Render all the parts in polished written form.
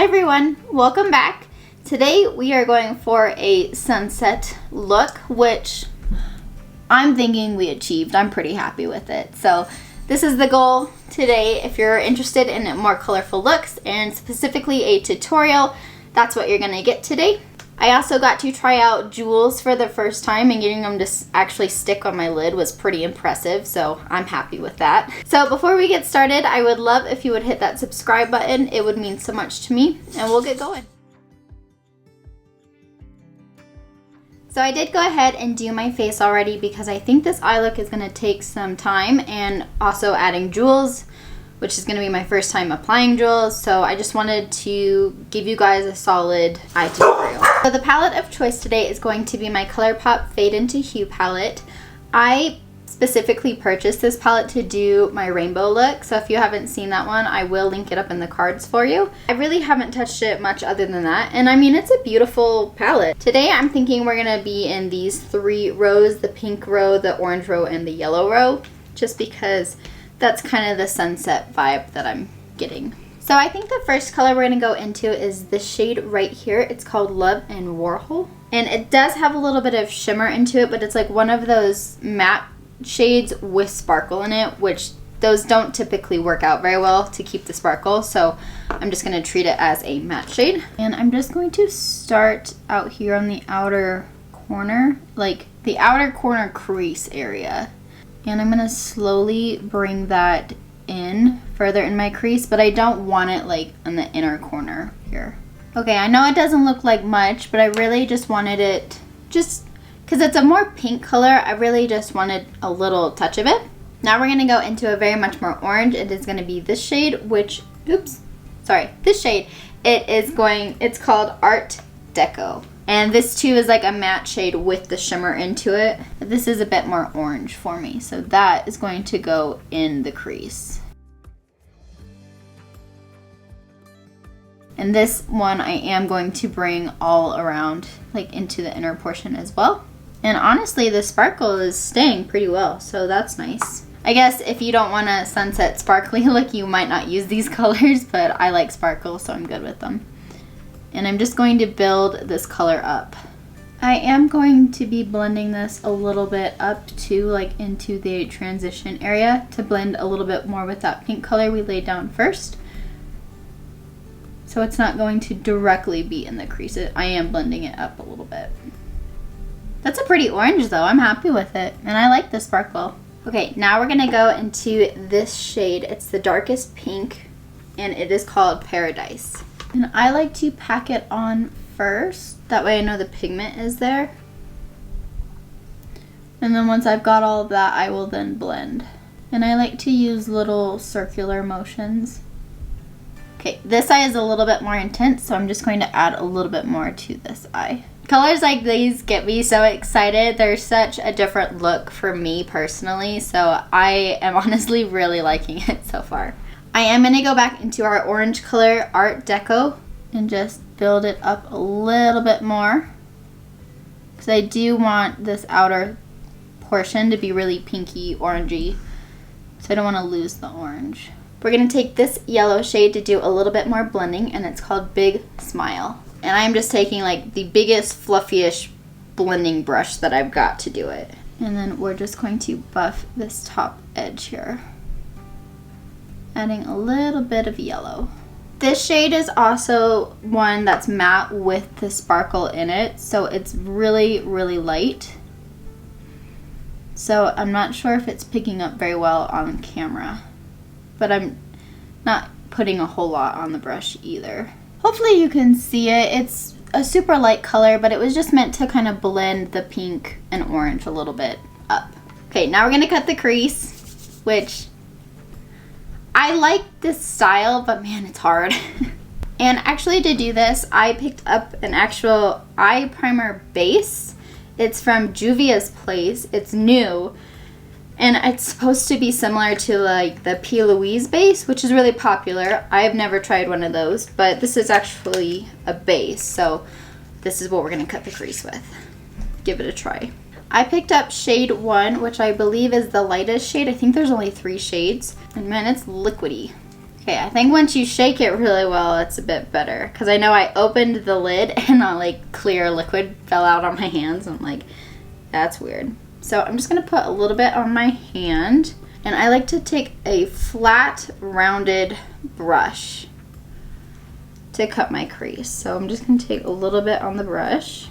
everyone, welcome back. Today we are going for a sunset look, which I'm thinking we achieved. I'm pretty happy with it. So this is the goal today. If you're interested in more colorful looks and specifically a tutorial, that's what you're gonna get today. I also got to try out jewels for the first time, and getting them to actually stick on my lid was pretty impressive, so I'm happy with that. So before we get started, I would love if you would hit that subscribe button. It would mean so much to me, and we'll get going. So I did go ahead and do my face already because I think this eye look is going to take some time, and also adding jewels, which is going to be my first time applying jewels, so I just wanted to give you guys a solid eye tutorial. So the palette of choice today is going to be my Colourpop Fade into Hue palette. I specifically purchased this palette to do my rainbow look, so if you haven't seen that one, I will link it up in the cards for you. I really haven't touched it much other than that, and I mean, it's a beautiful palette. Today I'm thinking we're going to be in these three rows: the pink row, the orange row, and the yellow row, just because that's kind of the sunset vibe that I'm getting. So I think the first color we're going to go into is this shade right here. It's called Love and Warhol. And it does have a little bit of shimmer into it, but it's like one of those matte shades with sparkle in it, which those don't typically work out very well to keep the sparkle. So I'm just going to treat it as a matte shade. And I'm just going to start out here on the outer corner, like the outer corner crease area. And I'm going to slowly bring that in further in my crease, but I don't want it like in the inner corner here. Okay, I know it doesn't look like much, but I really just wanted it, just because it's a more pink color, I really just wanted a little touch of it. Now we're going to go into a very much more orange. It is going to be this shade, which, this shade. It's called Art Deco. And this too is like a matte shade with the shimmer into it. But this is a bit more orange for me, so that is going to go in the crease. And this one I am going to bring all around, like into the inner portion as well. And honestly, the sparkle is staying pretty well, so that's nice. I guess if you don't want a sunset sparkly look, you might not use these colors, but I like sparkle, so I'm good with them. And I'm just going to build this color up. I am going to be blending this a little bit up to like into the transition area to blend a little bit more with that pink color we laid down first. So it's not going to directly be in the crease. I am blending it up a little bit. That's a pretty orange though. I'm happy with it, and I like the sparkle. Okay, now we're gonna go into this shade. It's the darkest pink, and it is called Paradise. And I like to pack it on first. That way I know the pigment is there. And then once I've got all of that, I will then blend. And I like to use little circular motions. Okay, this eye is a little bit more intense, so I'm just going to add a little bit more to this eye. Colors like these get me so excited. They're such a different look for me personally, so I am honestly really liking it so far. I am going to go back into our orange color, Art Deco, and just build it up a little bit more. Because I do want this outer portion to be really pinky orangey, so I don't want to lose the orange. We're going to take this yellow shade to do a little bit more blending, and it's called Big Smile. And I'm just taking like the biggest, fluffiest blending brush that I've got to do it. And then we're just going to buff this top edge here, adding a little bit of yellow. This shade is also one that's matte with the sparkle in it, so it's really, really light. So I'm not sure if it's picking up very well on camera, but I'm not putting a whole lot on the brush either. Hopefully you can see it. It's a super light color, but it was just meant to kind of blend the pink and orange a little bit up. Okay, now we're gonna cut the crease, which I like this style, but man, it's hard. And actually to do this, I picked up an actual eye primer base. It's from Juvia's place. It's new, and it's supposed to be similar to like the P. Louise base, which is really popular. I've never tried one of those, but this is actually a base, so this is what we're gonna cut the crease with. Give it a try. I picked up shade 1, which I believe is the lightest shade. I think there's only 3 shades, and man, it's liquidy. Okay, I think once you shake it really well, it's a bit better. Because I know I opened the lid and a like clear liquid fell out on my hands. I'm like, that's weird. So I'm just gonna put a little bit on my hand. And I like to take a flat, rounded brush to cut my crease. So I'm just gonna take a little bit on the brush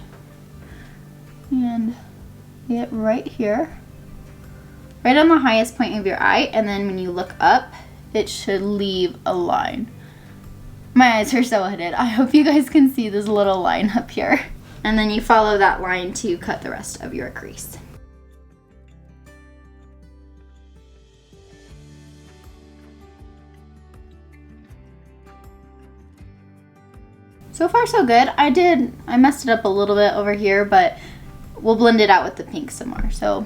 and get right here, right on the highest point of your eye, and then when you look up, it should leave a line. My eyes are so hooded. I hope you guys can see this little line up here. And then you follow that line to cut the rest of your crease. So far so good. I messed it up a little bit over here, but we'll blend it out with the pink some more. So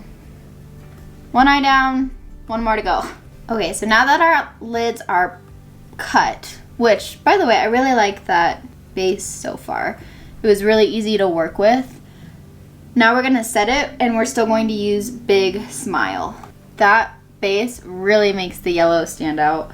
one eye down, one more to go. Okay, so now that our lids are cut, which by the way, I really like that base so far. It was really easy to work with. Now we're gonna set it, and we're still going to use Big Smile. That base really makes the yellow stand out.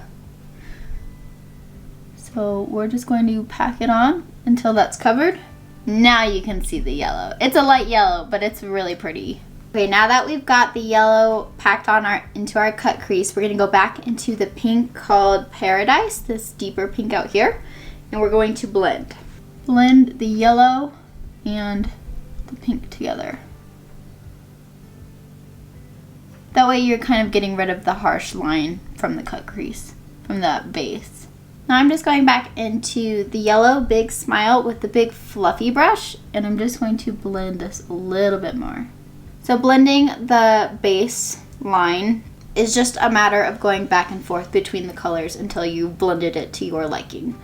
So we're just going to pack it on until that's covered. Now you can see the yellow. It's a light yellow, but it's really pretty. Okay, now that we've got the yellow packed on into our cut crease, we're gonna go back into the pink called Paradise, this deeper pink out here, and we're going to blend. Blend the yellow and the pink together. That way you're kind of getting rid of the harsh line from the cut crease, from the base. Now I'm just going back into the yellow Big Smile with the big fluffy brush, and I'm just going to blend this a little bit more. So blending the base line is just a matter of going back and forth between the colors until you blended it to your liking.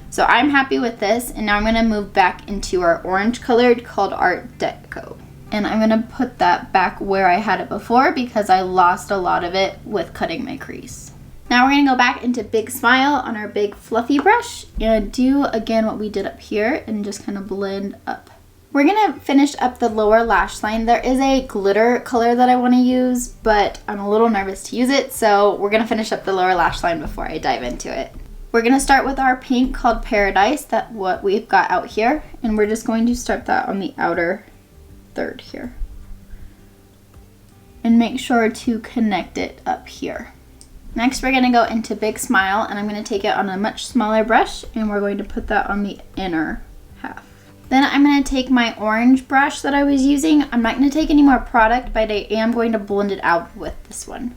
So I'm happy with this, and now I'm gonna move back into our orange colored called Art Deco. And I'm gonna put that back where I had it before because I lost a lot of it with cutting my crease. Now we're gonna go back into Big Smile on our big fluffy brush and do again what we did up here and just kind of blend up. We're gonna finish up the lower lash line. There is a glitter color that I wanna use, but I'm a little nervous to use it, so we're gonna finish up the lower lash line before I dive into it. We're gonna start with our pink called Paradise, that's what we've got out here, and we're just going to start that on the outer third here. And make sure to connect it up here. Next, we're gonna go into Big Smile, and I'm gonna take it on a much smaller brush, and we're going to put that on the inner half. Then I'm gonna take my orange brush that I was using. I'm not gonna take any more product, but I am going to blend it out with this one.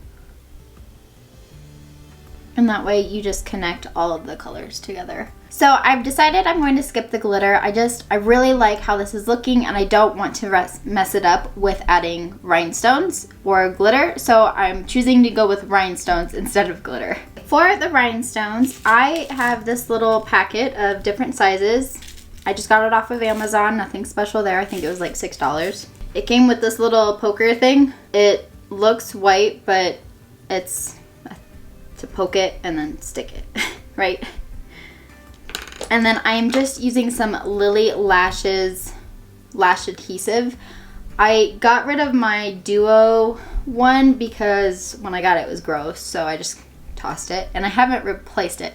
And that way you just connect all of the colors together. So I've decided I'm going to skip the glitter. I really like how this is looking, and I don't want to mess it up with adding rhinestones or glitter. So I'm choosing to go with rhinestones instead of glitter. For the rhinestones, I have this little packet of different sizes. I just got it off of Amazon, nothing special there. I think it was like $6. It came with this little poker thing. It looks white, but it's to poke it and then stick it, right? And then I am just using some Lily Lashes lash adhesive. I got rid of my Duo one because when I got it, it was gross, so I just tossed it, and I haven't replaced it.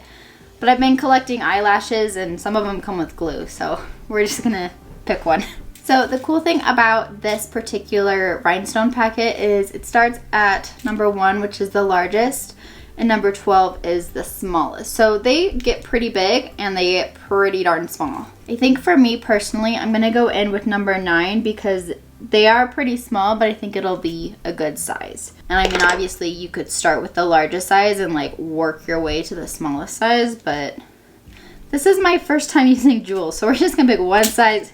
But I've been collecting eyelashes, and some of them come with glue, so we're just gonna pick one. So the cool thing about this particular rhinestone packet is it starts at number 1, which is the largest, and number 12 is the smallest. So they get pretty big and they get pretty darn small. I think for me personally, I'm gonna go in with number 9 because they are pretty small, but I think it'll be a good size. And I mean, obviously you could start with the largest size and like work your way to the smallest size, but this is my first time using jewels, so we're just gonna pick one size,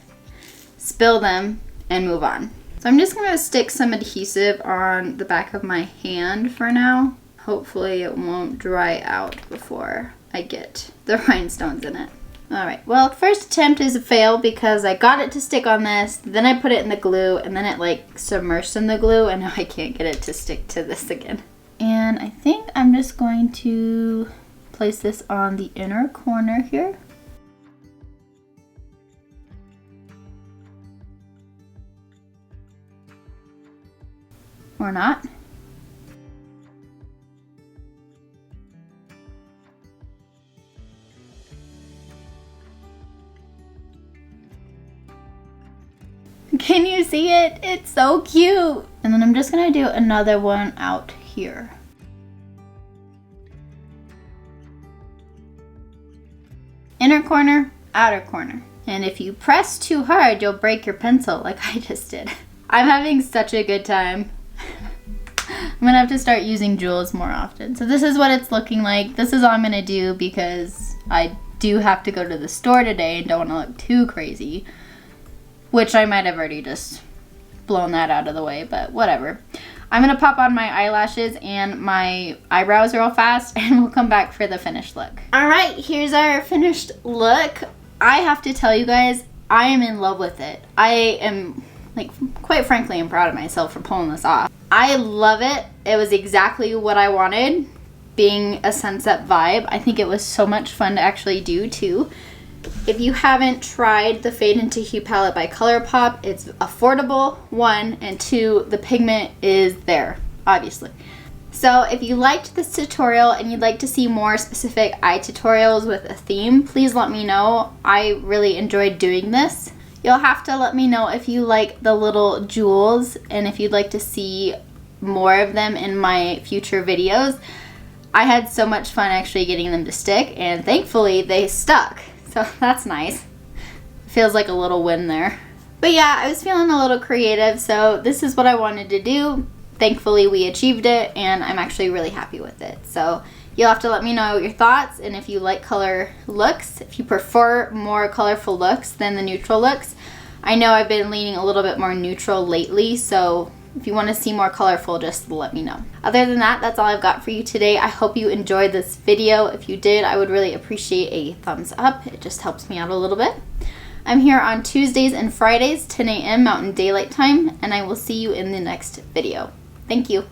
spill them, and move on. So I'm just gonna stick some adhesive on the back of my hand for now. Hopefully it won't dry out before I get the rhinestones in it. All right, well, first attempt is a fail because I got it to stick on this, then I put it in the glue, and then it like submerged in the glue, and now I can't get it to stick to this again. And I think I'm just going to place this on the inner corner here. Or not. Can you see it? It's so cute. And then I'm just gonna do another one out here. Inner corner, outer corner. And if you press too hard, you'll break your pencil like I just did. I'm having such a good time. I'm gonna have to start using jewels more often. So this is what it's looking like. This is all I'm gonna do because I do have to go to the store today and don't wanna look too crazy. Which I might have already just blown that out of the way, but whatever. I'm gonna pop on my eyelashes and my eyebrows real fast and we'll come back for the finished look. All right, here's our finished look. I have to tell you guys, I am in love with it. I am, like, quite frankly, I'm proud of myself for pulling this off. I love it. It was exactly what I wanted, being a sunset vibe. I think it was so much fun to actually do too. If you haven't tried the Fade into Hue palette by Colourpop, it's affordable, 1, and 2, the pigment is there, obviously. So if you liked this tutorial and you'd like to see more specific eye tutorials with a theme, please let me know. I really enjoyed doing this. You'll have to let me know if you like the little jewels and if you'd like to see more of them in my future videos. I had so much fun actually getting them to stick, and thankfully they stuck. So that's nice. Feels like a little win there. But yeah, I was feeling a little creative, so this is what I wanted to do. Thankfully we achieved it, and I'm actually really happy with it. So you'll have to let me know your thoughts, and if you like color looks, if you prefer more colorful looks than the neutral looks. I know I've been leaning a little bit more neutral lately, so if you want to see more colorful, just let me know. Other than that, that's all I've got for you today. I hope you enjoyed this video. If you did, I would really appreciate a thumbs up. It just helps me out a little bit. I'm here on Tuesdays and Fridays, 10 a.m. Mountain Daylight Time, and I will see you in the next video. Thank you.